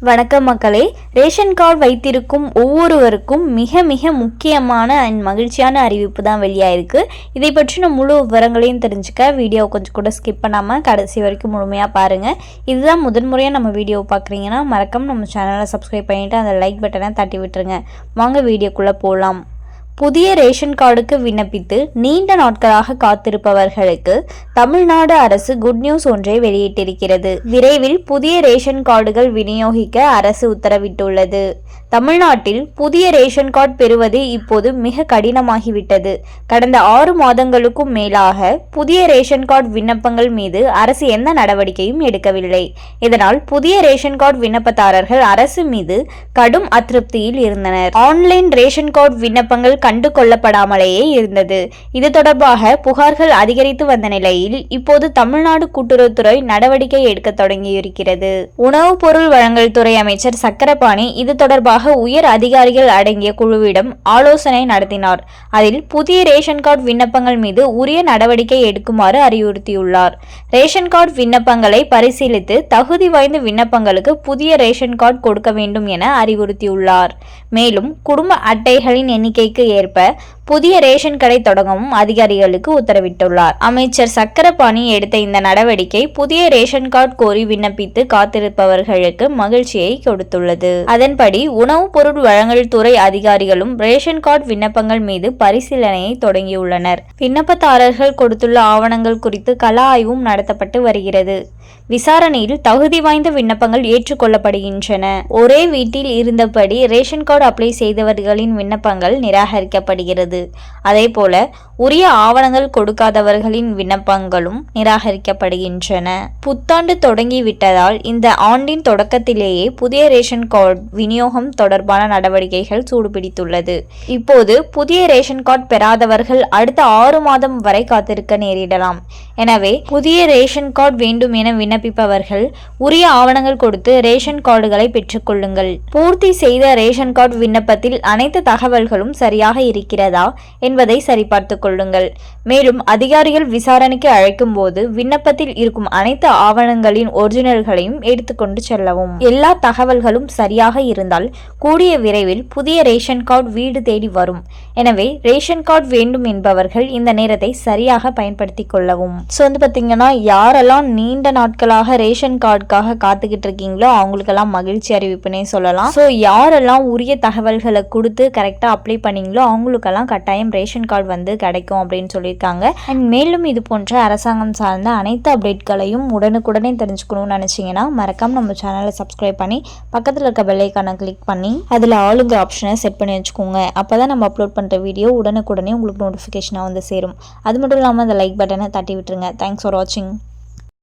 வணக்கம் மக்களே. Ration card வைத்திருக்கும் ஒவ்வொருவருக்கும் மிக மிக முக்கியமான அண்ட் மகிழ்ச்சியான அறிவிப்பு தான் வெளியாயிருக்கு. இதை பற்றின முழு விவரங்களையும் தெரிஞ்சுக்க வீடியோ கொஞ்சம் கூட ஸ்கிப் பண்ணாமல் கடைசி வரைக்கும் முழுமையாக பாருங்கள். இதுதான் முதன்முறையாக நம்ம வீடியோவை பார்க்குறீங்கன்னா மறக்காம நம்ம சேனலை சப்ஸ்கிரைப் பண்ணிவிட்டு அந்த லைக் பட்டனை தட்டி விட்டுருங்க. வாங்க வீடியோக்குள்ளே போகலாம். புதிய ரேஷன் கார்டுக்கு விண்ணப்பித்து நீண்ட நாட்களாக காத்திருப்பவர்களுக்கு தமிழ்நாடு அரசு குட் நியூஸ் ஒன்றை வெளியிட்டிருக்கிறது. விரைவில் புதிய ரேஷன் கார்டுகள் விநியோகிக்க அரசு உத்தரவிட்டுள்ளது. தமிழ்நாட்டில் புதிய ரேஷன் கார்டு பெறுவது இப்போது மிக கடினமாகிவிட்டது. கடந்த 6 மாதங்களுக்கும் மேலாக புதிய ரேஷன் கார்டு விண்ணப்பங்கள் மீது அரசு எந்த நடவடிக்கையும் எடுக்கவில்லை. இதனால் புதிய ரேஷன் கார்டு விண்ணப்பதாரர்கள் அரசு மீது கடும் அதிருப்தியில் இருந்தனர். ஆன்லைன் ரேஷன் கார்டு விண்ணப்பங்கள் கண்டு கொள்ளப்படாமலேயே இருந்தது. இது தொடர்பாக புகார்கள் அதிகரித்து வந்த நிலையில் இப்போது தமிழ்நாடு கூட்டுறவுத்துறை நடவடிக்கை எடுக்க தொடங்கியிருக்கிறது. உணவுப் பொருள் வழங்கல் துறை அமைச்சர் சக்கரபாணி இது தொடர்பாக உயர் அதிகாரிகள் அடங்கிய குழுவிடம் ஆலோசனை நடத்தினார். அதில் புதிய ரேஷன் கார்டு விண்ணப்பங்கள் மீது உரிய நடவடிக்கை எடுக்குமாறு அறிவுறுத்தியுள்ளார். ரேஷன் கார்டு விண்ணப்பங்களை பரிசீலித்து தகுதி வாய்ந்த விண்ணப்பங்களுக்கு புதிய ரேஷன் கார்டு கொடுக்க வேண்டும் என அறிவுறுத்தியுள்ளார். மேலும் குடும்ப அட்டைகளின் எண்ணிக்கைக்கு ஏற்ப புதிய ரேஷன் கடை தொடங்கவும் அதிகாரிகளுக்கு உத்தரவிட்டுள்ளார். அமைச்சர் சக்கரபாணி எடுத்த இந்த நடவடிக்கை புதிய ரேஷன் கார்டு கோரி விண்ணப்பித்து காத்திருப்பவர்களுக்கு மகிழ்ச்சியை கொடுத்துள்ளது. அதன்படி உணவுப் பொருள் வழங்கல் துறை அதிகாரிகளும் ரேஷன் கார்டு விண்ணப்பங்கள் மீது பரிசீலனையை தொடங்கியுள்ளனர். விண்ணப்பதாரர்கள் கொடுத்துள்ள ஆவணங்கள் குறித்து கள ஆய்வும் நடத்தப்பட்டு வருகிறது. விசாரணையில் தகுதி வாய்ந்த விண்ணப்பங்கள் ஏற்றுக்கொள்ளப்படுகின்றன. ஒரே வீட்டில் இருந்தபடி ரேஷன் கார்டு அப்ளை செய்தவர்களின் விண்ணப்பங்கள் நிராகரிக்கப்படுகிறது. அதேபோல உரிய ஆவணங்கள் கொடுக்காதவர்களின் விண்ணப்பங்களும் நிராகரிக்கப்படுகின்றன. புத்தாண்டு தொடங்கிவிட்டதால் இந்த ஆண்டின் தொடக்கத்திலேயே புதிய ரேஷன் கார்டு விநியோகம் தொடர்பான நடவடிக்கைகள் சூடுபிடித்துள்ளது. இப்போது புதிய ரேஷன் கார்டு பெறாதவர்கள் அடுத்த 6 மாதம் வரை காத்திருக்க நேரிடலாம். எனவே புதிய ரேஷன் கார்டு வேண்டும் என விண்ணப்பிப்பவர்கள் உரிய ஆவணங்கள் கொடுத்து ரேஷன் கார்டுகளை பெற்றுக்கொள்ளுங்கள். பூர்த்தி செய்த ரேஷன் கார்டு விண்ணப்பத்தில் அனைத்து தகவல்களும் சரியாக இருக்கிறதா என்பதை சரிபார்த்து கொள்ளுங்கள். மேலும் அதிகாரிகள் விசாரணைக்கு அழைக்கும் போது விண்ணப்பத்தில் இருக்கும் அனைத்து ஆவணங்களின் ஒரிஜினல்களையும் எடுத்துக்கொண்டு செல்லவும். எல்லா தகவல்களும் சரியாக இருந்தால் கூடிய விரைவில் புதிய ரேஷன் கார்டு வீடு தேடி வரும். எனவே ரேஷன் கார்டு வேண்டும் என்பவர்கள் இந்த நேரத்தை சரியாக பயன்படுத்திக் கொள்ளவும். பார்த்தீங்கன்னா யாரெல்லாம் நீண்ட நாட்களாக ரேஷன் கார்டுக்காக காத்துக்கிட்டு இருக்கீங்களோ அவங்களுக்கெல்லாம் மகிழ்ச்சி அறிவிப்புனே சொல்லலாம். ஸோ யாரெல்லாம் உரிய தகவல்களை கொடுத்து கரெக்டாக அப்ளை பண்ணீங்களோ அவங்களுக்கெல்லாம் கட்டாயம் ரேஷன் கார்டு வந்து கிடைக்கும் அப்படின்னு சொல்லியிருக்காங்க. அண்ட் மேலும் இது போன்ற அரசாங்கம் சார்ந்த அனைத்து அப்டேட்களையும் உடனுக்குடனே தெரிஞ்சுக்கணும்னு நினச்சிங்கன்னா மறக்காம நம்ம சேனலை சப்ஸ்கிரைப் பண்ணி பக்கத்தில் இருக்க பெல் ஐகானை கிளிக் பண்ணி அதில் ஆளுங்க ஆப்ஷனை செட் பண்ணி வச்சுக்கோங்க. அப்போ தான் நம்ம அப்லோட் பண்ணுற வீடியோ உடனுக்குடனே உங்களுக்கு நோட்டிஃபிகேஷனாக வந்து சேரும். அது மட்டும் இல்லாமல் அந்த லைக் பட்டனை தட்டி விட்டுருங்க. தேங்க்ஸ் ஃபார் வாட்சிங்.